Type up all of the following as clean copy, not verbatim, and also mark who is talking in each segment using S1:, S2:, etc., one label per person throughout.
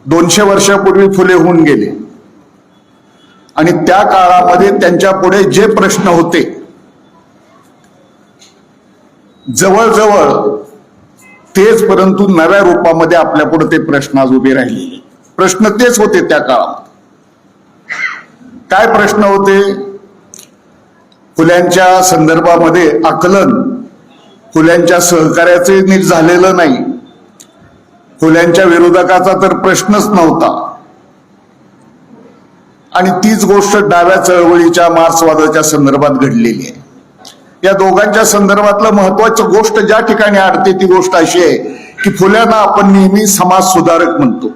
S1: 200 वर्षापूर्वी फुले होऊन गेले आणि त्या काळामध्ये त्यांच्या पुढे जे प्रश्न होते जवळजवळ तेच, परंतु नव्या रूपामध्ये आपल्या पुढे ते प्रश्न आज उभे राहिले. प्रश्न तेच होते त्या काळात. काय प्रश्न होते? फुल्यांच्या संदर्भामध्ये आकलन फुल्यांच्या सहकार्याचे नीट झालेलं नाही. फुल्यांच्या विरोधकाचा तर प्रश्नच नव्हता. आणि तीच गोष्ट डाव्या चळवळीच्या मार्क्सवादाच्या संदर्भात घडलेली आहे. या दोघांच्या संदर्भातलं महत्वाची गोष्ट ज्या ठिकाणी अडते ती गोष्ट अशी आहे की फुल्यांना आपण नेहमी समाज सुधारक म्हणतो.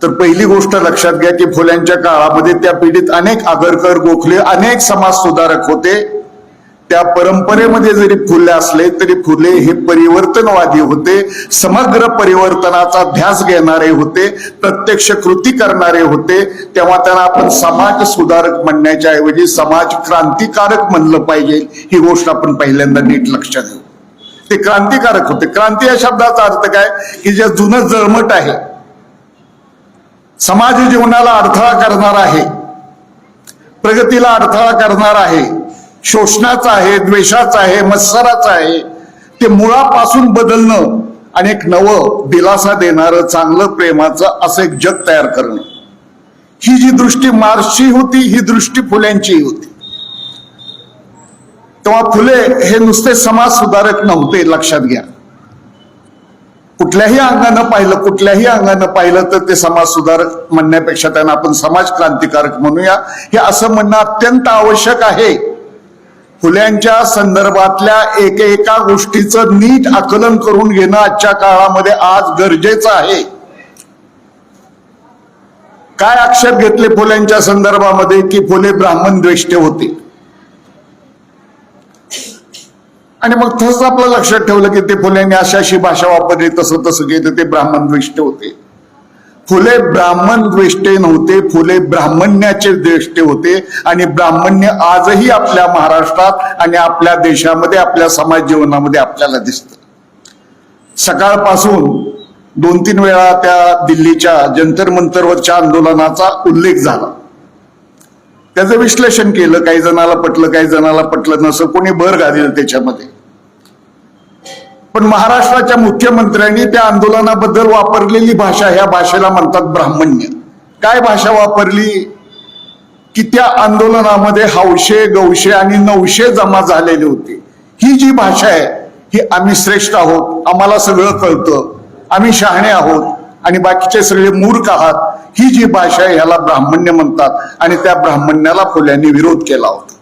S1: तर पहिली गोष्ट लक्षात घ्या की फुल्यांच्या काळामध्ये त्या पिढीत अनेक आगरकर, गोखले, अनेक समाज सुधारक होते. त्या परंपरेमध्ये जरी फुले असले तरी फुले हे परिवर्तनवादी होते, समग्र परिवर्तनाचा ध्यास घेणारे होते, प्रत्यक्ष कृती करणारे होते. तेव्हा त्यांना आपण समाज सुधारक म्हणण्याच्या ऐवजी समाज क्रांतिकारक म्हणलं पाहिजे. ही गोष्ट आपण पहिल्यांदा नीट लक्षात घेऊ. ते क्रांतिकारक होते. क्रांती या शब्दाचा अर्थ काय की जे जुनं जळमट आहे, समाज जीवनाला अडथळा करणार आहे, प्रगतीला अडथळा करणार आहे, शोषणाचा आहे, द्वेषाचा आहे, मत्सराचा आहे, ते मुळापासून बदलणं आणि एक नवं दिलासा देणारं, चांगलं, प्रेमाचं असं एक जग तयार करणं. ही जी दृष्टी मार्क्सची होती, ही दृष्टी फुल्यांची होती. तेव्हा फुले हे नुसते समाज सुधारक नव्हते, लक्षात घ्या. कुठल्याही अंगानं पाहिलं तर ते समाज सुधारक म्हणण्यापेक्षा त्यांना आपण समाज क्रांतिकारक म्हणूया. हे असं म्हणणं अत्यंत आवश्यक आहे. फुल्यांच्या संदर्भातल्या एका गोष्टीचं नीट आकलन करून घेणं आजच्या काळामध्ये आज गरजेचं आहे. काय आक्षेप घेतले फुल्यांच्या संदर्भामध्ये की फुले ब्राह्मण द्वेष्टे होते. आणि मग तसंच आपलं लक्षात ठेवलं की ते फुल्यांनी अशी भाषा वापरली, तसं केलं, ते ब्राह्मण द्वेष्टे होते. फुले ब्राह्मण द्वेष्टे नव्हते, फुले ब्राह्मण्याचे द्वेष्टे होते. आणि ब्राह्मण्य आजही आपल्या महाराष्ट्रात आणि आपल्या देशामध्ये, आपल्या समाज जीवनामध्ये आपल्याला दिसतं. सकाळपासून 2-3 वेळा त्या दिल्लीच्या जंतर मंतरवरच्या आंदोलनाचा उल्लेख झाला. त्याचं विश्लेषण केलं. काही जणाला पटलं, काही जणाला पटलं नसं, कोणी भर घालेल त्याच्यामध्ये. पण महाराष्ट्राच्या मुख्यमंत्र्यांनी त्या आंदोलनाबद्दल वापरलेली भाषा, ह्या भाषेला म्हणतात ब्राह्मण्य. काय भाषा वापरली की त्या आंदोलनामध्ये हौशे, गौशे आणि नवशे जमा झालेले होते. ही जी भाषा आहे ही आम्ही श्रेष्ठ आहोत, आम्हाला सगळं कळतं, आम्ही शहाणे आहोत आणि बाकीचे सगळे मूर्ख आहात, ही जी भाषा आहे ह्याला ब्राह्मण्य म्हणतात. आणि त्या ब्राह्मण्याला फुल्यांनी विरोध केला होता.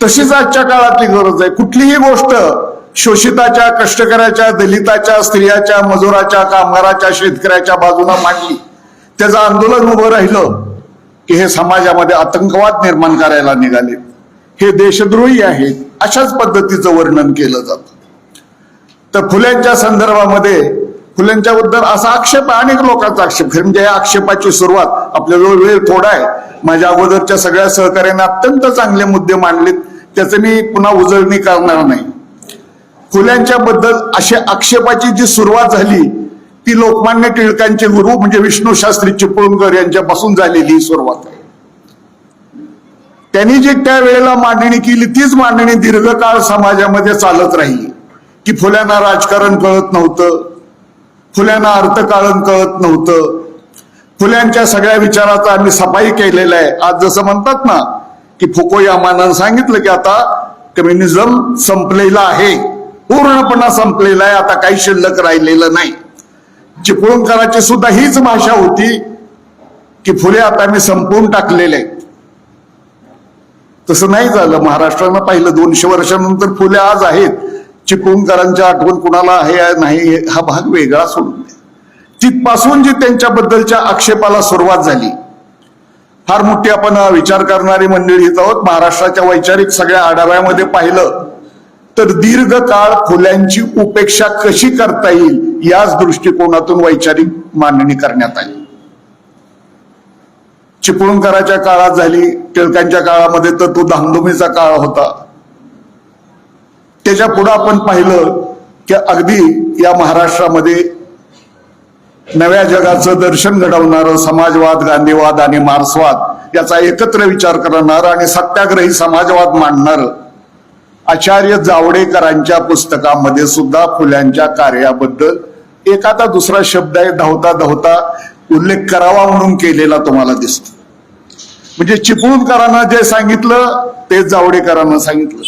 S1: तशीच आजच्या काळातली गरज आहे. कुठलीही गोष्ट शोषिताच्या, कष्टकऱ्याच्या, दलिताच्या, स्त्रियाच्या, मजुराच्या, कामगाराच्या, शेतकऱ्याच्या बाजूला मांडली, त्याचं आंदोलन उभं राहिलं की हे समाजामध्ये आतंकवाद निर्माण करायला निघाले, हे देशद्रोही आहेत, अशाच पद्धतीचं वर्णन केलं जातं. तर फुल्यांच्या संदर्भामध्ये फुल्यांच्याबद्दल असा आक्षेप, अनेक लोकांचा आक्षेप, म्हणजे या आक्षेपाची सुरुवात, आपल्याजवळ वेळ थोडा आहे, माझ्या अगोदरच्या सगळ्या सहकार्याने अत्यंत चांगले मुद्दे मांडलेत, त्याचं मी पुन्हा उजळणी करणार नाही. फुल्यांच्या बद्दल अशा आक्षेपाची जी सुरुवात झाली ती लोकमान्य टिळकांचे गुरु म्हणजे विष्णू शास्त्री चिपळूणकर यांच्यापासून झालेली सुरुवात आहे. त्यांनी जी त्या वेळेला मांडणी केली तीच मांडणी दीर्घकाळ समाजामध्ये चालत राहिली की फुल्यांना राजकारण कळत नव्हतं, फुल्यांना अर्थकारण कळत नव्हतं, फुल्यांच्या सगळ्या विचाराचा आम्ही सफाई केलेला आहे. आज जसं म्हणतात ना की फुकोयामानं सांगितलं की आता कम्युनिझम संपलेला आहे, पूर्णपणे संपलेला आहे, आता काही शिल्लक राहिलेलं नाही. चिपळूणकरांची सुद्धा हीच भाषा होती की फुले आता मी संपवून टाकलेले आहेत. तसं नाही झालं. महाराष्ट्रानं पाहिलं 200 वर्षानंतर फुले आज आहेत. चिपळूणकरांची आठवण कुणाला आहे नाही हा भाग वेगळा सोडून द्या. तिथपासून जी त्यांच्याबद्दलच्या आक्षेपाला सुरुवात झाली, फार मोठी आपण विचार करणारी मंडळी आहोत. महाराष्ट्राच्या वैचारिक सगळ्या आढाव्यामध्ये पाहिलं तर दीर्घकाळ फुल्यांची उपेक्षा कशी करता येईल याच दृष्टिकोनातून वैचारिक मांडणी करण्यात आली. चिपळूणकरांच्या काळात झाली, टिळकांच्या काळामध्ये तर तो धामधुमीचा काळ होता. त्याच्या पुढे आपण पाहिलं की अगदी या महाराष्ट्रामध्ये नव्या जगाचं दर्शन घडवणारं समाजवाद, गांधीवाद आणि मार्क्सवाद याचा एकत्र विचार करणारं आणि सत्याग्रही समाजवाद मांडणारं आचार्य जावडेकरांच्या पुस्तकामध्ये सुद्धा फुल्यांच्या कार्याबद्दल एखादा दुसरा शब्द आहे धावता धावता उल्लेख करावा म्हणून केलेला तुम्हाला दिसतो. म्हणजे चिपळूणकरांना जे सांगितलं तेच जावडेकरांना सांगितलं,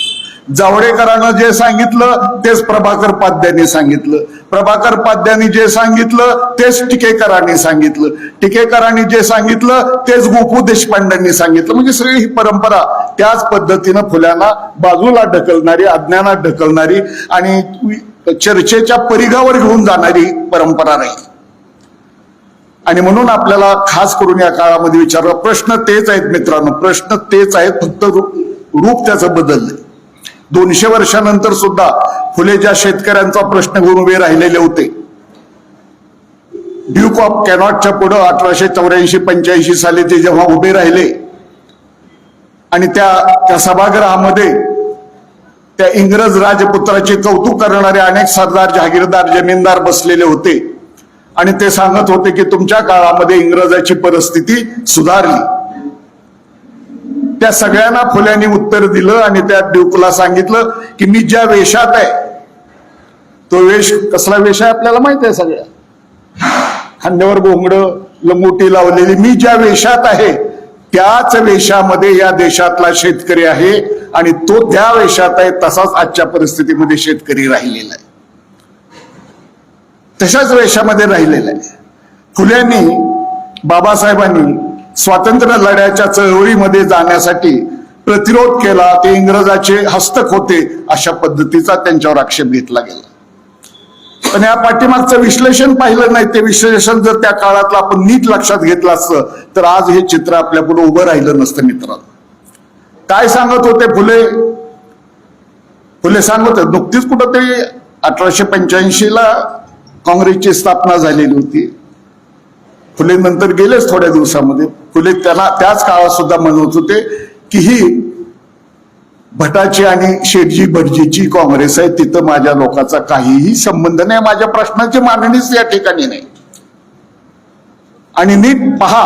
S1: जावडेकरांना जे सांगितलं तेच प्रभाकर पाद्यांनी सांगितलं, प्रभाकर पाद्यांनी जे सांगितलं तेच टिकेकरांनी सांगितलं, टिकेकरांनी जे सांगितलं तेच गोपू देशपांड्यांनी सांगितलं. म्हणजे सगळी ही परंपरा त्याच पद्धतीनं फुल्यांना बाजूला ढकलणारी, अज्ञानात ढकलणारी आणि चर्चेच्या परिघावर घेऊन जाणारी परंपरा राहील. आणि म्हणून आपल्याला खास करून या काळामध्ये विचारला प्रश्न तेच आहेत मित्रांनो, प्रश्न तेच आहेत, फक्त रूप त्याचं बदललंय. 200 वर्षानंतर सुद्धा फुले ज्या शेतकऱ्यांचा प्रश्न घेऊन उभे राहिलेले होते, ड्यूक ऑफ कॅनॉटच्या पुढे 1884-85 साली ते जेव्हा उभे राहिले आणि त्या सभागृहामध्ये त्या इंग्रज राजपुत्राचे कौतुक करणारे अनेक सरदार, जहागीरदार, जमीनदार बसलेले होते आणि ते सांगत होते की तुमच्या काळामध्ये इंग्रजाची परिस्थिती सुधारली. त्या सगळ्यांना फुल्यांनी उत्तर दिलं आणि त्या ड्यूकला सांगितलं की मी ज्या वेशात आहे, तो वेश कसला वेश आहे आपल्याला माहित आहे, सगळ्या खांद्यावर घोंगडं, लंगोटी लावलेली, मी ज्या वेशात आहे त्याच वेशामध्ये या देशातला शेतकरी आहे आणि तो त्या वेशात आहे, तसाच आजच्या परिस्थितीमध्ये शेतकरी राहिलेला आहे, तशाच वेशामध्ये राहिलेला आहे. फुल्यांनी, बाबासाहेबांनी स्वातंत्र्य लढ्याच्या चळवळीमध्ये जाण्यासाठी प्रतिरोध केला, ते इंग्रजाचे हस्तक होते अशा पद्धतीचा त्यांच्यावर आक्षेप घेतला गेला. पण या पाठीमागचं विश्लेषण पाहिलं नाही, ते विश्लेषण जर त्या काळातलं आपण नीट लक्षात घेतलं असतं तर आज हे चित्र आपल्या पुढे उभं राहिलं नसतं. मित्रांनो, काय सांगत होते फुले? फुले सांगत होते नुकतीच कुठंतरी 1885 काँग्रेसची स्थापना झालेली होती. फुले नंतर गेलेच थोड्या दिवसामध्ये. फुले त्यांना त्याच काळात सुद्धा म्हणत होते की ही भटाची आणि शेठजी भटजीची काँग्रेस आहे, तिथं माझ्या लोकांचा काहीही संबंध नाही, माझ्या प्रश्नाची मांडणीच या ठिकाणी नाही. आणि नीट पहा,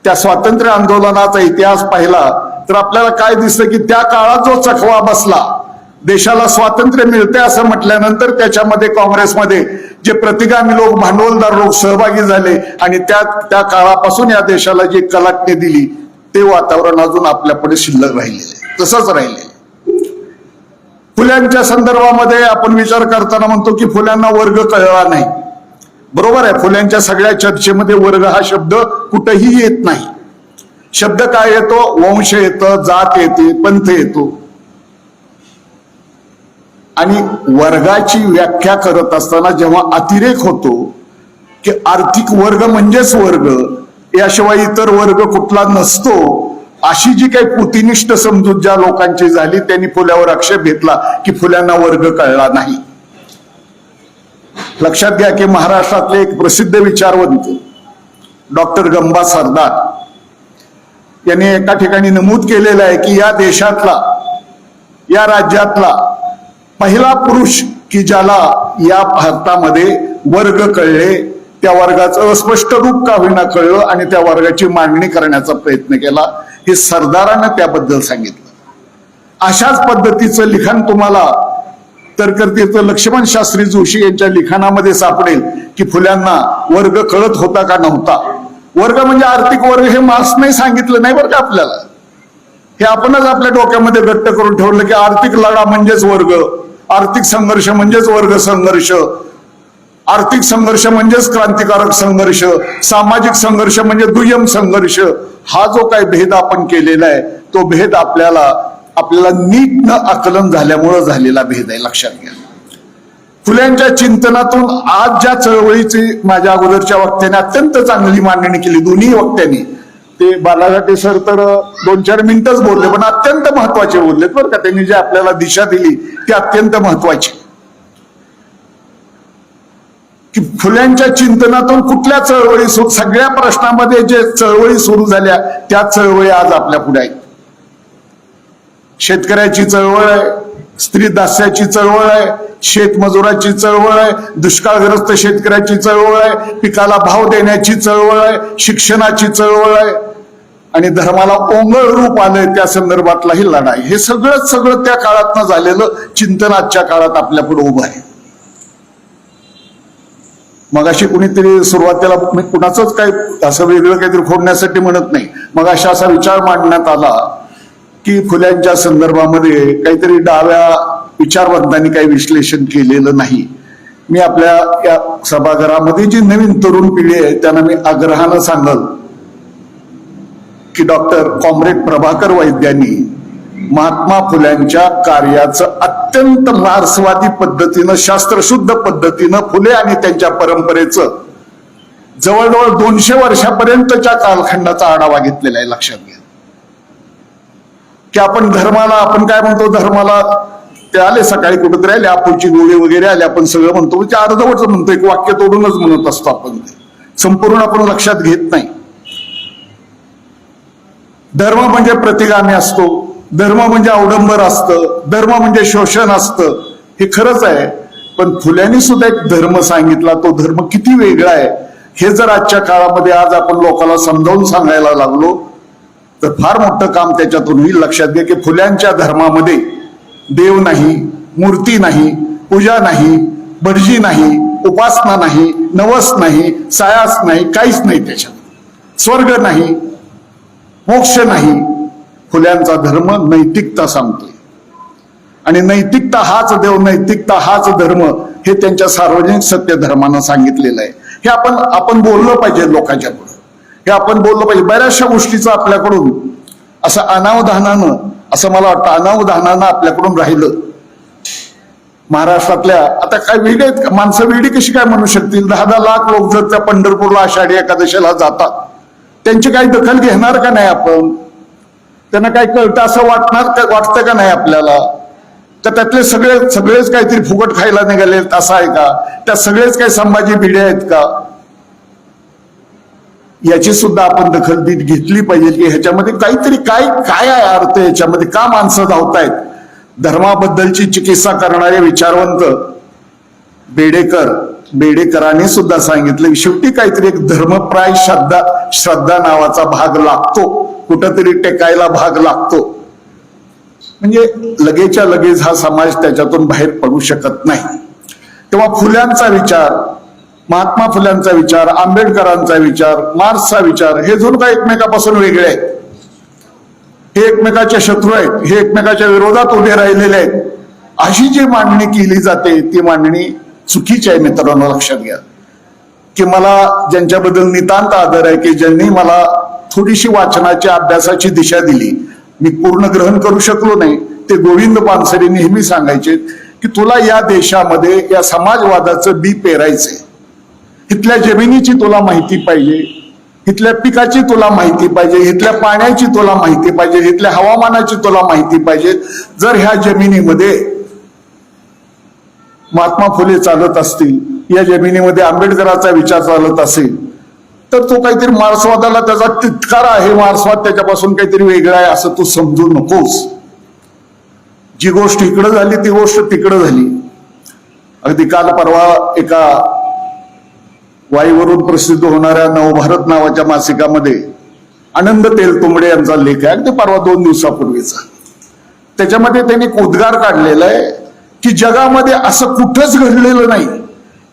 S1: त्या स्वातंत्र्य आंदोलनाचा इतिहास पाहिला तर आपल्याला काय दिसतं की त्या काळात जो चकवा बसला, देशाला स्वातंत्र्य मिळते असं म्हटल्यानंतर त्याच्यामध्ये काँग्रेसमध्ये जे प्रतिगामी लोक, भांडवलदार लोक सहभागी झाले आणि त्या काळापासून या देशाला जी कलाटणी दिली ते वातावरण अजून आपल्या पुढे शिल्लक राहिलेले, तसंच राहिले. फुल्यांच्या संदर्भामध्ये आपण विचार करताना म्हणतो की फुल्यांना वर्ग कळला नाही. बरोबर आहे, फुल्यांच्या सगळ्या चर्चेमध्ये वर्ग हा शब्द कुठेही येत नाही. शब्द काय येतो? वंश येतं, जात येते, पंथ येतो. आणि वर्गाची व्याख्या करत असताना जेव्हा अतिरेक होतो की आर्थिक वर्ग म्हणजेच वर्ग, याशिवाय इतर वर्ग कुठला नसतो, अशी जी काही पुतिनिष्ठ समजूत ज्या लोकांची झाली त्यांनी फुल्यावर आक्षेप घेतला की फुल्यांना वर्ग कळला नाही. लक्षात घ्या की महाराष्ट्रातले एक प्रसिद्ध विचारवंत डॉक्टर गंबा सरदार यांनी एका ठिकाणी नमूद केलेलं आहे की या देशातला, या राज्यातला पहिला पुरुष की ज्याला या भारतामध्ये वर्ग कळले, त्या वर्गाचं अस्पष्ट रूप का होईना कळलं आणि त्या वर्गाची मांडणी करण्याचा प्रयत्न केला, हे सरदारांना त्याबद्दल सांगितलं. अशाच पद्धतीचं लिखाण तुम्हाला तर्कतीर्थ लक्ष्मण शास्त्री जोशी यांच्या लिखाणामध्ये सापडेल की फुल्यांना वर्ग कळत होता का नव्हता. वर्ग म्हणजे आर्थिक वर्ग हे मार्क्सने सांगितलं नाही बरं का आपल्याला, हे आपणच आपल्या डोक्यामध्ये घट्ट करून ठेवलं की आर्थिक लढा म्हणजेच वर्ग, आर्थिक संघर्ष म्हणजेच वर्ग संघर्ष, आर्थिक संघर्ष म्हणजेच क्रांतिकारक संघर्ष, सामाजिक संघर्ष म्हणजे दुय्यम संघर्ष. हा जो काही भेद आपण केलेला आहे तो भेद आपल्याला नीट न आकलन झाल्यामुळं झालेला भेद आहे, लक्षात घ्या. फुल्यांच्या चिंतनातून आज ज्या चळवळीची माझ्या अगोदरच्या वक्त्याने अत्यंत चांगली मांडणी केली, दोन्ही वक्त्यांनी, ते बालाघाटे सर तर 2-4 मिनिटच बोलले पण अत्यंत महत्वाचे बोललेत बरं का. त्यांनी जे आपल्याला दिशा दिली ती अत्यंत महत्वाची की फुल्यांच्या चिंतनातून कुठल्या चळवळी सगळ्या प्रश्नामध्ये जे चळवळी सुरू झाल्या त्या चळवळी आज आपल्या पुढे आहेत. शेतकऱ्याची चळवळ आहे, स्त्री दास्याची चळवळ आहे, शेतमजुराची चळवळ आहे, दुष्काळग्रस्त शेतकऱ्याची चळवळ आहे, पिकाला भाव देण्याची चळवळ आहे, शिक्षणाची चळवळ आहे आणि धर्माला ओंगळ रूप आलंय त्या संदर्भातलाही लढाई. हे सगळं त्या काळातनं झालेलं चिंतन आजच्या काळात आपल्यापुढे उभं आहे. मग अशी कुणीतरी सुरुवातीला मी कुणाचंच काही असं वेगळं काहीतरी खोडण्यासाठी म्हणत नाही, मग असा विचार मांडण्यात आला की फुल्यांच्या संदर्भामध्ये काहीतरी डाव्या विचारवंतांनी काही विश्लेषण केलेलं नाही. मी आपल्या या सभागृहामध्ये जी नवीन तरुण पिढी आहे त्यांना मी आग्रहानं सांगल की डॉक्टर कॉम्रेड प्रभाकर वैद्यांनी महात्मा फुल्यांच्या कार्याचं अत्यंत मार्क्सवादी पद्धतीनं, शास्त्रशुद्ध पद्धतीनं फुले आणि त्यांच्या परंपरेचं जवळजवळ 200 वर्षापर्यंतच्या कालखंडाचा आढावा घेतलेला आहे. लक्षात घ्या की आपण काय म्हणतो, धर्माला ते आले सकाळी कुठेतरी आले, आपूची गोळी वगैरे आले, आपण सगळं म्हणतो, ते अर्धवटच म्हणतो, एक वाक्य तोडूनच म्हणत असतो आपण, ते संपूर्ण आपण लक्षात घेत नाही. धर्म म्हणजे प्रतिगामी असतो, धर्म म्हणजे अवडंबर असतं, धर्म म्हणजे शोषण असतं, हे खरंच आहे. पण फुल्यांनी सुद्धा एक धर्म सांगितला, तो धर्म किती वेगळा आहे हे जर आजच्या काळामध्ये आज आपण लोकांना समजावून सांगायला लागलो तर फार मोठं काम त्याच्यातून होईल. लक्षात घ्या की फुल्यांच्या धर्मामध्ये देव नाही, मूर्ती नाही, पूजा नाही, भटजी नाही, उपासना नाही, नवस नाही, सायास नाही, काहीच नाही. त्याच्यात स्वर्ग नाही, मोक्ष नाही. फुल्यांचा धर्म नैतिकता सांगतोय आणि नैतिकता हाच देव, नैतिकता हाच धर्म, हे त्यांच्या सार्वजनिक सत्य धर्मानं सांगितलेलं आहे. हे आपण बोललं पाहिजे लोकांच्या पुढे, हे आपण बोललं पाहिजे. बऱ्याचशा गोष्टीचं आपल्याकडून असं अनावधानानं, असं मला वाटतं अनावधानानं आपल्याकडून राहिलं. महाराष्ट्रातल्या आता काय वेगळे माणसं वेगळी कशी काय म्हणू शकतील? 10-10 लाख लोक जर त्या पंढरपूरला आषाढी एकादशीला जातात, त्यांची काही दखल घेणार का नाही आपण? त्यांना काय कळतं असं वाटतं का नाही आपल्याला? तर त्यातले सगळेच काहीतरी फुकट खायला निघाले असं आहे का? त्या सगळेच काही संभाजी भिडे आहेत का? याची सुद्धा आपण दखल घेतली पाहिजे की ह्याच्यामध्ये काहीतरी काय आहे अर्थ, याच्यामध्ये का माणसं धावतायत? धर्माबद्दलची चिकित्सा करणारे विचारवंत बेडेकरांनी सुद्धा सांगितलं की शेवटी काहीतरी एक धर्मप्राय श्रद्धा नावाचा भाग लागतो, कुठंतरी टेकायला भाग लागतो. म्हणजे लगेच्या लगेच हा समाज त्याच्यातून बाहेर पडू शकत नाही. तेव्हा फुल्यांचा विचार, महात्मा फुल्यांचा विचार, आंबेडकरांचा विचार, मार्क्सचा विचार, हे जणू काही एकमेकापासून वेगळे आहेत. हे एकमेकाचे शत्रू आहेत, हे एकमेकाच्या विरोधात उभे राहिलेले आहेत. अशी जी मांडणी केली जाते ती मांडणी चुकीची आहे. मित्रांनो लक्षात घ्या की मला ज्यांच्याबद्दल नितांत आदर आहे की ज्यांनी मला थोडीशी वाचनाची अभ्यासाची दिशा दिली, मी पूर्ण ग्रहण करू शकलो नाही, ते गोविंद पानसरे नेहमी सांगायचे की तुला या देशामध्ये या समाजवादाचं बी पेरायचंय. इथल्या जमिनीची तुला माहिती पाहिजे, इथल्या पिकाची तुला माहिती पाहिजे, इथल्या पाण्याची तुला माहिती पाहिजे, इथल्या हवामानाची तुला माहिती पाहिजे. जर ह्या जमिनीमध्ये महात्मा फुले चालत असतील, या जमिनीमध्ये आंबेडकरांचा विचार चालत असेल, तर तो काहीतरी मार्क्सवादाला त्याचा तिटकारा आहे, मार्क्सवाद त्याच्यापासून काहीतरी वेगळा आहे असं तू समजू नकोस. जी गोष्ट इकडं झाली ती गोष्ट तिकडं झाली. अगदी काल परवा एका वाईवरून प्रसिद्ध होणाऱ्या नवभारत नावाच्या मासिकामध्ये आनंद तेलतुंबडे यांचा लेख आहे, अगदी परवा 2 दिवसापूर्वीचा. त्याच्यामध्ये त्यांनी एक उद्गार काढलेला आहे की जगामध्ये असं कुठंच घडलेलं नाही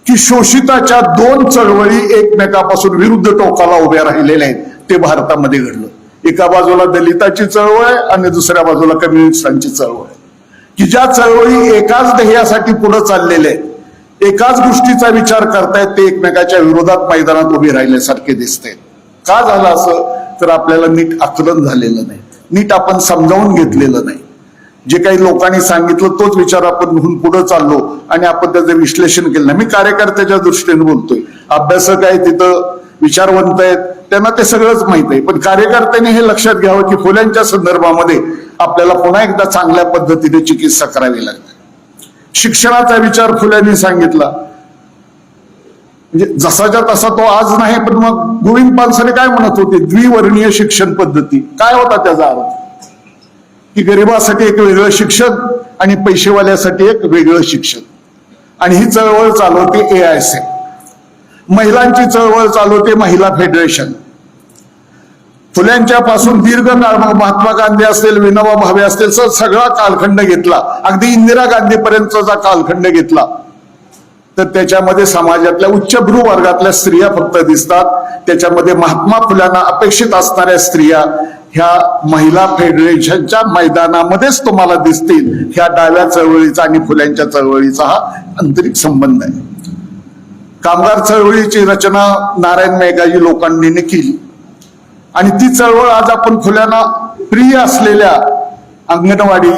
S1: की शोषिताच्या 2 चळवळी एकमेकापासून विरुद्ध टोकाला उभ्या राहिलेल्या आहेत. ते भारतामध्ये घडलं. एका बाजूला दलिताची चळवळ आहे आणि दुसऱ्या बाजूला कम्युनिस्टांची चळवळ आहे, की ज्या चळवळी एकाच ध्येयासाठी पुढे चाललेल्या आहेत, एकाच गोष्टीचा विचार करतायत, ते एकमेकाच्या विरोधात मैदानात उभे राहिल्यासारखे दिसते. का झालं असं? तर आपल्याला नीट आकलन झालेलं नाही, नीट आपण समजावून घेतलेलं नाही. जे काही लोकांनी सांगितलं तोच विचार आपण घेऊन पुढे चाललो आणि आपण त्याचं विश्लेषण केलं नाही. मी कार्यकर्त्याच्या दृष्टीने बोलतोय, अभ्यासक आहे तिथं, विचारवंत आहेत, त्यांना ते सगळंच माहित आहे. पण कार्यकर्त्यांनी हे लक्षात घ्यावं की फुल्यांच्या संदर्भामध्ये आपल्याला पुन्हा एकदा चांगल्या पद्धतीने चिकित्सा करावी लागते. शिक्षणाचा विचार फुल्यांनी सांगितला, म्हणजे जसाच्या तसा तो आज नाही. पण मग गोविंद पानसरे काय म्हणत होते? द्विवर्णीय शिक्षण पद्धती काय होता त्याचा अर्थ? की गरिबासाठी एक वेगळं शिक्षण आणि पैसेवाल्यासाठी एक वेगळं शिक्षण. आणि ही चळवळ चालवते AIC. महिलांची चळवळ चालवते महिला फेडरेशन. फुल्यांच्या पासून दीर्घकाळ महात्मा गांधी असतील, विनोबा भावे असतील, सगळा कालखंड घेतला, अगदी इंदिरा गांधी पर्यंतचा कालखंड घेतला तर त्याच्यामध्ये समाजातल्या उच्चभ्रू वर्गातल्या स्त्रिया फक्त दिसतात. त्याच्यामध्ये महात्मा फुल्यांना अपेक्षित असणाऱ्या स्त्रिया ह्या महिला फेडरेशनच्या मैदानामध्येच तुम्हाला दिसतील. ह्या डाव्या चळवळीचा आणि फुल्यांच्या चळवळीचा हा आंतरिक संबंध आहे. कामगार चळवळीची रचना नारायण मेघाजी लोकांनी केली आणि ती चळवळ आज आपण फुल्यांना प्रिय असलेल्या अंगणवाडी,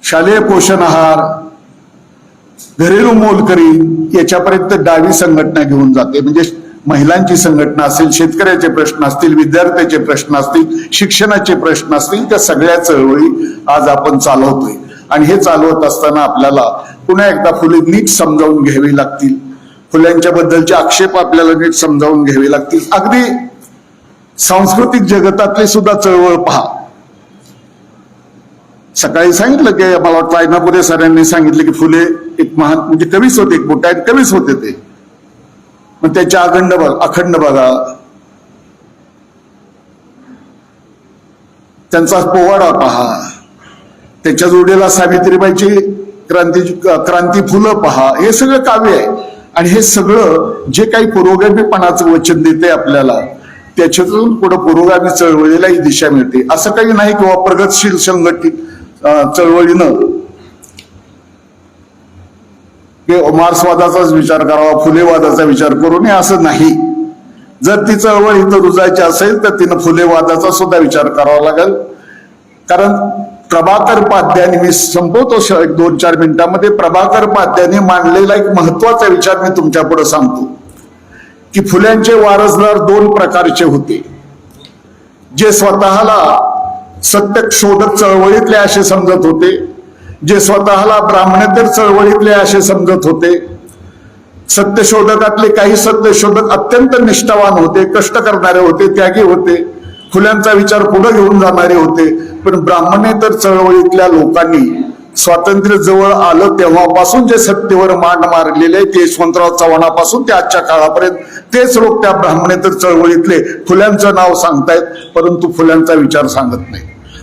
S1: शालेय पोषण आहार, घरेलू मोलकरी याच्यापर्यंत डावी संघटना घेऊन जाते. म्हणजे महिलांची संघटना असेल, शेतकऱ्याचे प्रश्न असतील, विद्यार्थ्याचे प्रश्न असतील, शिक्षणाचे प्रश्न असतील, त्या सगळ्या चळवळी आज आपण चालवतोय. आणि हे चालवत असताना आपल्याला पुन्हा एकदा फुले नीट समजावून घ्यावी लागतील. फुल्यांच्या बद्दलचे आक्षेप आपल्याला नीट समजावून घ्यावे लागतील. अगदी सांस्कृतिक जगतातली सुद्धा चळवळ पहा. सकाळी सांगितलं की मला वाटतं ऐनापुरे सरांनी सांगितलं की फुले एक महान म्हणजे कवीच होते, एक मोठा कवीच होते ते. मग त्याच्या अखंड बघा, त्यांचा पोवाडा पहा, त्याच्या जोडीला सावित्रीबाईची क्रांती फुलं पहा. हे सगळं काव्य आहे. आणि हे सगळं जे काही पुरोगामीपणाचं वचन देते आपल्याला, त्याच्यातून पुढे पुरोगामी चळवळीला ही दिशा मिळते. असं काही नाही किंवा प्रगतशील संघटित चळवळीनं मार्क्सवादाचाच विचार करावा, फुलेवादाचा विचार करू नये असं नाही. जर ती चळवळ इथं रुजायची असेल तर तिनं फुलेवादाचा सुद्धा विचार करावा लागेल. कारण प्रभाकर पाध्याने, मी संपवतो 2-4 मिनिटांमध्ये, प्रभाकर पाध्याने मांडलेला एक महत्वाचा विचार मी तुमच्या पुढे सांगतो की फुल्यांचे वारसदार 2 प्रकारचे होते. जे स्वतःला सत्य शोधक चळवळीतले असे समजत होते, जे स्वतःला ब्राह्मणेतर चळवळीतले असे समजत होते. सत्यशोधकातले काही सत्यशोधक अत्यंत निष्ठावान होते, कष्ट करणारे होते, त्यागी होते, फुल्यांचा विचार पुढे घेऊन जाणारे होते. पण ब्राह्मणेतर चळवळीतल्या लोकांनी स्वातंत्र्य जवळ आलं तेव्हापासून जे सत्तेवर मांड मारलेले ते यशवंतराव चव्हाणापासून ते आजच्या काळापर्यंत तेच लोक त्या ब्राह्मणेतर चळवळीतले फुल्यांचं नाव सांगतायत, परंतु फुल्यांचा विचार सांगत नाही.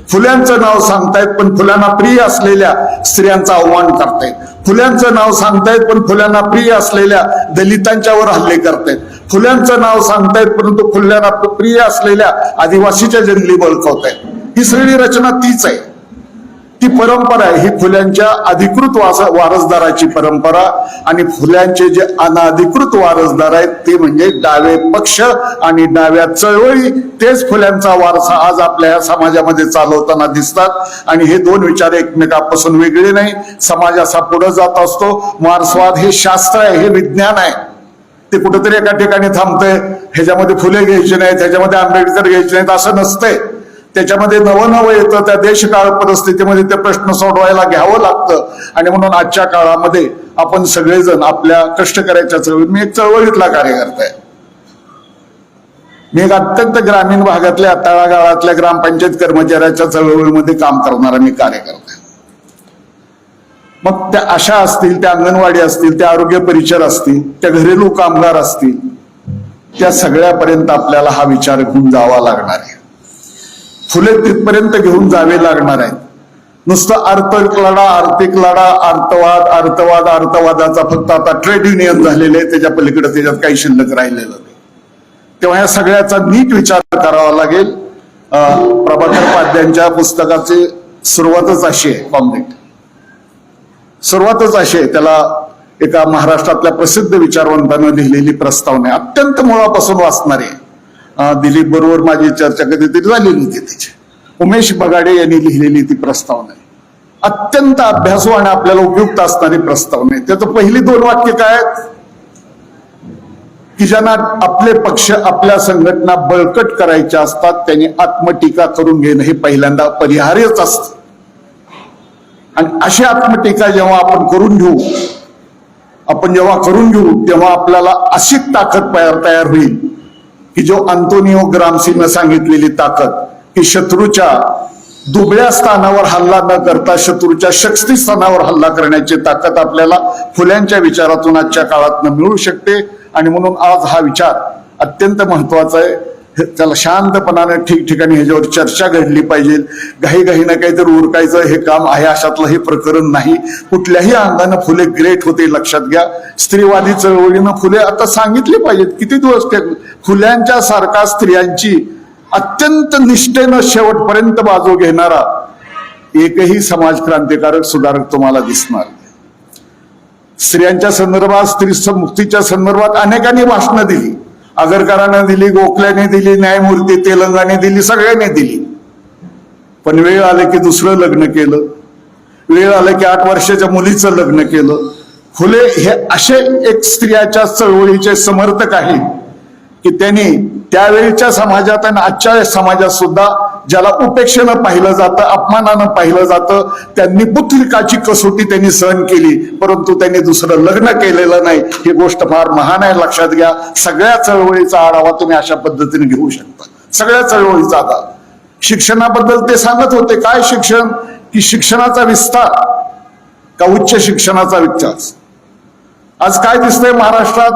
S1: फुल्यांचं नाव सांगतायत पण फुल्यांना प्रिय असलेल्या स्त्रियांचा अवमान करतायत. फुल्यांचं नाव सांगतायत पण फुल्यांना प्रिय असलेल्या दलितांच्यावर हल्ले करतायत. फुल्यांचं नाव सांगतायत परंतु फुल्यांना प्रिय असलेल्या आदिवासीच्या जंगली बळकावतायत. ही सगळी रचना तीच आहे. ती परंपरा आहे. ही फुल्यांच्या अधिकृत वारसदाराची परंपरा. आणि फुल्यांचे जे अनाधिकृत वारसदार आहेत ते म्हणजे डावे पक्ष आणि डाव्या चळवळी, तेच फुल्यांचा वारसा आज आपल्या समाजामध्ये चालवताना दिसतात. आणि हे 2 विचार एकमेकांपासून वेगळे नाही. समाज असा पुढे जात असतो. मार्क्सवाद हे शास्त्र आहे, हे विज्ञान आहे. ते कुठेतरी एका ठिकाणी थांबतंय. ह्याच्यामध्ये फुले घ्यायचे नाहीत, ह्याच्यामध्ये आंबेडकर घ्यायचे नाहीत असं नसतंय. त्याच्यामध्ये नवं येतं. त्या देशकाळ परिस्थितीमध्ये ते प्रश्न सोडवायला घ्यावं लागतं. आणि म्हणून आजच्या काळामध्ये आपण सगळेजण आपल्या कष्ट करायच्या चळवळीत, मी एक चळवळीतला कार्यकर्ता आहे. मी एक अत्यंत ग्रामीण भागातल्या तळागाळातल्या ग्रामपंचायत कर्मचाऱ्याच्या चळवळीमध्ये काम करणारा मी कार्यकर्ता आहे. मग त्या आशा असतील, त्या अंगणवाडी असतील, त्या आरोग्य परिचर असतील, त्या घरेलू कामगार असतील, त्या सगळ्यापर्यंत आपल्याला हा विचार घेऊन जावा लागणार आहे. फुले तिथपर्यंत घेऊन जावे लागणार आहेत. नुसतं आर्थिक लढा, अर्थवादाचा फक्त आता ट्रेड युनियन झालेले, त्याच्या पलीकडे त्याच्यात काही शिल्लक राहिलेलं नाही. तेव्हा या सगळ्याचा नीट विचार करावा लागेल. प्रभाकर पाध्यांच्या पुस्तकाची सुरुवातच अशी आहे, कॉम्रेड, सुरुवातच अशी आहे. त्याला एका महाराष्ट्रातल्या प्रसिद्ध विचारवंतानं लिहिलेली प्रस्तावना आहे. अत्यंत मुळापासून वाचणारी आहे. दिलीप बरोबर माझी चर्चा कधीतरी झालेली होती त्याची. उमेश बगाडे यांनी लिहिलेली ती प्रस्तावना आहे. अत्यंत अभ्यासू आणि आपल्याला उपयुक्त असणारी प्रस्तावना आहे. त्याचं पहिली 2 वाक्य काय आहेत की ज्यांना आपले पक्ष, आपल्या संघटना बळकट करायच्या असतात त्यांनी आत्मटीका करून घेणं हे पहिल्यांदा परिहार्यच असतं. आणि अशी आत्मटीका जेव्हा आपण करून घेऊ, तेव्हा आपल्याला अशी ताकद तयार होईल की जो अंतोनियो ग्रामसीनं सांगितलेली ताकद, की शत्रूच्या दुबळ्या स्थानावर हल्ला न करता शत्रूच्या शक्ती स्थानावर हल्ला करण्याची ताकद आपल्याला फुल्यांच्या विचारातून आजच्या काळात मिळू शकते. आणि म्हणून आज हा विचार अत्यंत महत्वाचा आहे. त्याला शांतपणाने ठिकठिकाणी ह्याच्यावर चर्चा घडली पाहिजे. घाईघाईनं काहीतरी उरकायचं हे काम आहे अशातलं हे प्रकरण नाही. कुठल्याही अंगानं फुले ग्रेट होते लक्षात घ्या. स्त्रीवादी चळवळीनं फुले आता सांगितले पाहिजेत. किती दिवस फुल्यांच्या सारखा स्त्रियांची अत्यंत निष्ठेनं शेवटपर्यंत बाजू घेणारा एकही समाज क्रांतिकारक सुधारक तुम्हाला दिसणार. स्त्रियांच्या संदर्भात स्त्री मुक्तीच्या संदर्भात अनेकांनी भाषणं दिली. आगरकरांनी दिली, गोखल्याने दिली, न्यायमूर्ती तेलंगाने दिली, सगळ्यांनी दिली. पण वेळ आले की दुसरं लग्न केलं. वेळ आलं की 8 वर्षाच्या मुलीचं लग्न केलं. फुले हे असे एक स्त्रियाच्या चळवळीचे समर्थक आहेत की त्यांनी त्यावेळीच्या समाजात आणि आजच्या समाजात सुद्धा ज्याला उपेक्षेनं पाहिलं जातं, अपमानानं पाहिलं जातं, त्यांनी बुद्धिकाची कसोटी त्यांनी सहन केली. परंतु त्यांनी दुसरं लग्न केलेलं नाही. ही गोष्ट फार महान आहे, लक्षात घ्या. सगळ्या चळवळीचा आढावा तुम्ही अशा पद्धतीने घेऊ शकता. सगळ्या चळवळीचा आढावा. शिक्षणाबद्दल ते सांगत होते. काय शिक्षण? की शिक्षणाचा विस्तार का उच्च शिक्षणाचा विकास? आज काय दिसतंय महाराष्ट्रात?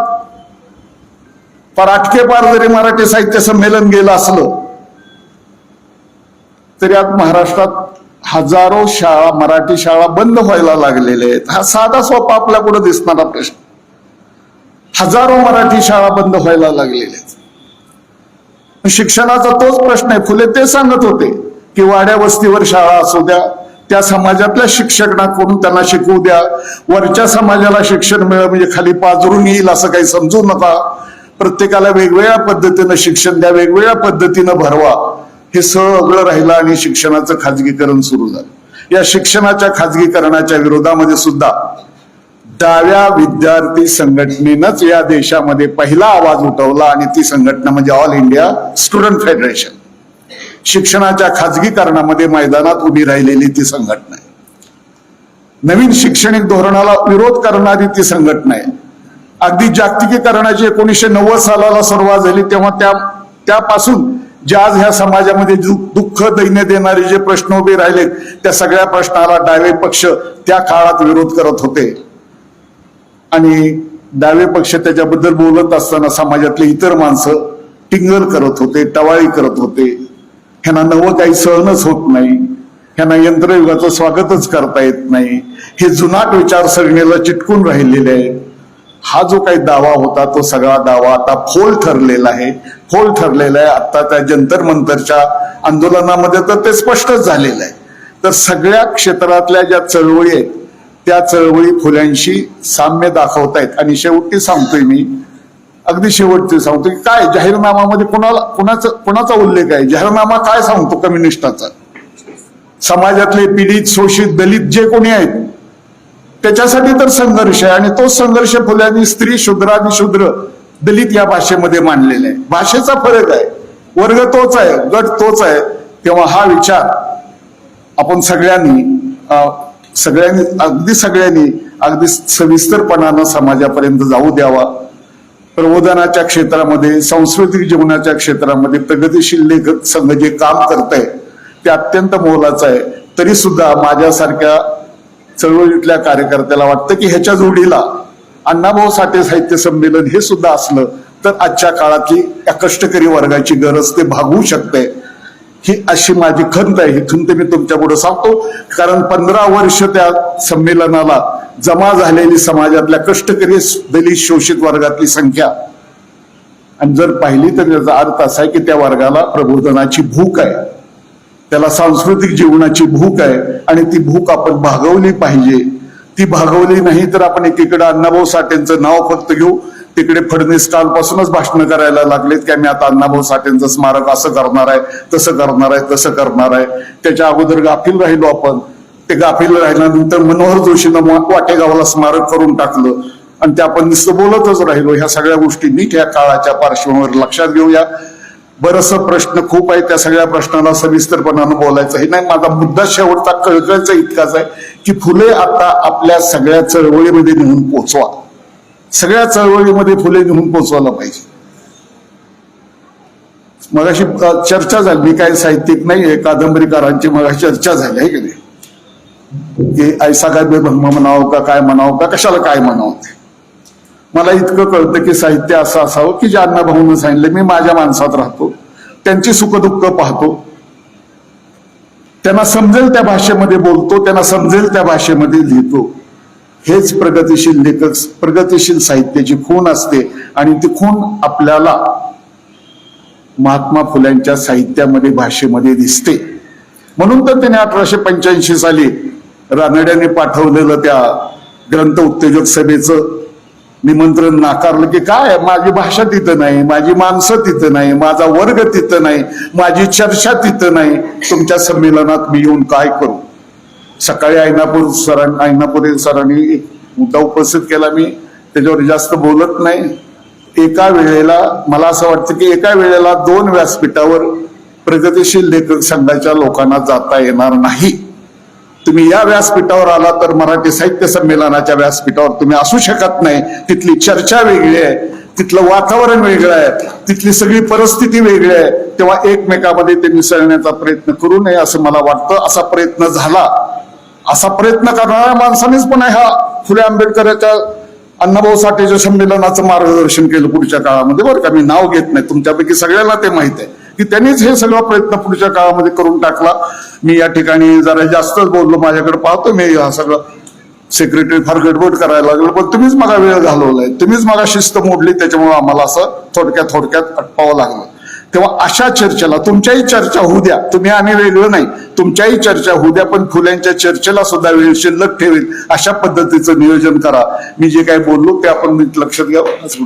S1: पराटके पार जरी मराठी साहित्य संमेलन गेलं असलं तरी आज महाराष्ट्रात हजारो शाळा, मराठी शाळा बंद व्हायला लागलेल्या आहेत. हा साधा सोपा आपल्या पुढे दिसणारा प्रश्न. हजारो मराठी शाळा बंद व्हायला लागलेल्या आहेत. शिक्षणाचा तोच प्रश्न आहे. फुले ते सांगत होते की वाड्या वस्तीवर शाळा असू द्या, त्या समाजातल्या शिक्षकांकडून त्यांना शिकवू द्या. वरच्या समाजाला शिक्षण मिळेल म्हणजे खाली पाजरून येईल असं काही समजू नका. प्रत्येकाला वेगवेगळ्या पद्धतीनं शिक्षण द्या, वेगवेगळ्या पद्धतीनं भरवा. हे सगळं राहिलं आणि शिक्षणाचं खाजगीकरण सुरू झालं. या शिक्षणाच्या खाजगीकरणाच्या विरोधामध्ये सुद्धा डाव्या विद्यार्थी संघटनेनंच या देशामध्ये पहिला आवाज उठवला आणि ती संघटना म्हणजे ऑल इंडिया स्टुडंट फेडरेशन. शिक्षणाच्या खाजगीकरणामध्ये मैदानात उभी राहिलेली ती संघटना आहे. नवीन शैक्षणिक धोरणाला विरोध करणारी ती संघटना आहे. अगदी जागतिकीकरणाची 1990 सालाला सुरुवात झाली तेव्हा त्यापासून जे आज ह्या समाजामध्ये दुःख दैन्य देणारे जे प्रश्न उभे राहिले त्या सगळ्या प्रश्नाला डावे पक्ष त्या काळात विरोध करत होते. आणि डावे पक्ष त्याच्याबद्दल बोलत असताना समाजातले इतर माणसं टिंगल करत होते, टवाळी करत होते. ह्यांना नवं काही सहनच होत नाही, ह्यांना यंत्रयुगाचं स्वागतच करता येत नाही, हे जुनाट विचारसरणीला चिटकून राहिलेले आहेत. हा जो काही दावा होता तो सगळा दावा आता फोल ठरलेला आहे. फोल ठरलेला आहे आता त्या जंतर मंतरच्या आंदोलनामध्ये तर ते स्पष्टच झालेलं आहे. तर सगळ्या क्षेत्रातल्या ज्या चळवळी आहेत त्या चळवळी फुल्यांशी साम्य दाखवतायत. आणि शेवटी सांगतोय मी, अगदी शेवटचे सांगतो की काय जाहीरनामामध्ये कोणाचा उल्लेख आहे? जाहीरनामा काय सांगतो कम्युनिस्टाचा? समाजातले पीडित, शोषित, दलित जे कोणी आहेत त्याच्यासाठी तर संघर्ष आहे. आणि तो संघर्ष फुल्यांनी स्त्री, शूद्रादिशूद्र, दलित या भाषेमध्ये मांडलेला आहे. भाषेचा फरक आहे, वर्ग तोच आहे, गट तोच आहे. तेव्हा हा विचार आपण सगळ्यांनी अगदी सविस्तरपणानं समाजापर्यंत जाऊ द्यावा. प्रबोधनाच्या क्षेत्रामध्ये, सांस्कृतिक जीवनाच्या क्षेत्रामध्ये प्रगतिशील लेखक संघ जे काम करत आहे ते अत्यंत मोलाचं आहे. तरी सुद्धा माझ्यासारख्या चळवळीतल्या कार्यकर्त्याला वाटतं की ह्याच्या जोडीला अण्णाभाऊ साठे साहित्य संमेलन हे सुद्धा असलं तर आजच्या काळातली या कष्टकरी वर्गाची गरज ते भागवू शकते. ही अशी माझी खंत आहे. ही खंत मी तुमच्या पुढे सांगतो कारण 15 वर्ष त्या संमेलनाला जमा झालेली समाजातल्या कष्टकरी, दलित, शोषित वर्गातली संख्या आणि जर पाहिली तर याचा अर्थ असा आहे की त्या वर्गाला प्रबोधनाची भूक आहे, त्याला सांस्कृतिक जीवनाची भूक आहे आणि ती भूक आपण भागवली पाहिजे. ती भागवली नाही तर आपण एकीकडे अण्णाभाऊ साठेंचं नाव फक्त घेऊ, तिकडे फडणवीस कालपासूनच भाषण करायला लागलेत की आम्ही आता अण्णाभाऊ साठेंचं स्मारक असं करणार आहे, तसं करणार आहे, तसं करणार आहे. त्याच्या अगोदर गाफील राहिलो आपण. ते गाफील राहिल्यानंतर मनोहर जोशीनं वाटेगावला स्मारक करून टाकलं आणि ते आपण नुसतं बोलतच राहिलो. ह्या सगळ्या गोष्टी नीट या काळाच्या पार्श्वभूमीवर लक्षात घेऊया. बरंचसं प्रश्न खूप आहे, त्या सगळ्या प्रश्नाला सविस्तरपणानं बोलायचं हे नाही. माझा मुद्दा शेवटचा कळकळीचा इतकाच आहे की फुले आता आपल्या सगळ्या चळवळीमध्ये नेऊन पोचवा. सगळ्या चळवळीमध्ये फुले घेऊन पोचवायला पाहिजे. मगाशी चर्चा झाली, मी काय साहित्यिक नाही, कादंबरीकारांची मगाशी चर्चा झाली आहे की नाही, की ऐसा काय बेभंग म्हणावं का काय म्हणावं का कशाला काय म्हणावं ते. मला इतकं कळतं की साहित्य असं असावं की जे अण्णाभाऊंनी सांगितलं, मी माझ्या माणसात राहतो, त्यांची सुखदुःख पाहतो, त्यांना समजेल त्या भाषेमध्ये बोलतो, त्यांना समजेल त्या भाषेमध्ये लिहितो. हेच प्रगतिशील लेखक, प्रगतिशील साहित्याची खूण असते. आणि ती खूण आपल्याला महात्मा फुल्यांच्या साहित्यामध्ये, भाषेमध्ये दिसते. म्हणून तर त्याने 1885 साली रानड्याने पाठवलेलं त्या ग्रंथ उत्तेजक सभेचं निमंत्रण नाकारलं, की काय माझी भाषा तिथं नाही, माझी माणसं तिथं नाही, माझा वर्ग तिथं नाही, माझी चर्चा तिथं नाही, तुमच्या संमेलनात मी येऊन काय करू. सकाळी ऐनापुरे सरांनी एक मुद्दा उपस्थित केला, मी त्याच्यावर जास्त बोलत नाही. एका वेळेला मला असं वाटतं की एका वेळेला 2 व्यासपीठावर प्रगतिशील लेखक संघाच्या लोकांना जाता येणार नाही. तुम्ही या व्यासपीठावर आला तर मराठी साहित्य संमेलनाच्या व्यासपीठावर तुम्ही असू शकत नाही. तिथली चर्चा वेगळी आहे, तिथलं वातावरण वेगळं आहे, तिथली सगळी परिस्थिती वेगळी आहे. तेव्हा एकमेकामध्ये ते मिसळण्याचा प्रयत्न करू नये असं मला वाटतं. असा प्रयत्न झाला, असा प्रयत्न करणाऱ्या माणसानेच पण ह्या फुले आंबेडकरांच्या अण्णाभाऊ साठेच्या संमेलनाचं मार्गदर्शन केलं पुढच्या काळामध्ये. बरं का, मी नाव घेत नाही, तुमच्यापैकी सगळ्यांना ते माहित आहे की त्यांनीच हे सगळा प्रयत्न पुढच्या काळामध्ये करून टाकला. मी या ठिकाणी जरा जास्तच बोललो, माझ्याकडे पाहतो मी हा सगळं सेक्रेटरी फार गडबड करायला लागलो, पण तुम्हीच मला वेळ घालवलाय, तुम्हीच मला शिस्त मोडली, त्याच्यामुळे आम्हाला असं थोडक्यात अटपावं लागलं. तेव्हा अशा चर्चेला, तुमच्याही चर्चा होऊ द्या, तुम्ही आणि वेगळं नाही, तुमच्याही चर्चा होऊ द्या, पण फुल्यांच्या चर्चेला सुद्धा वेळ शिल्लक ठेवेल अशा पद्धतीचं नियोजन करा. मी जे काही बोललो ते आपण लक्षात घ्यावं.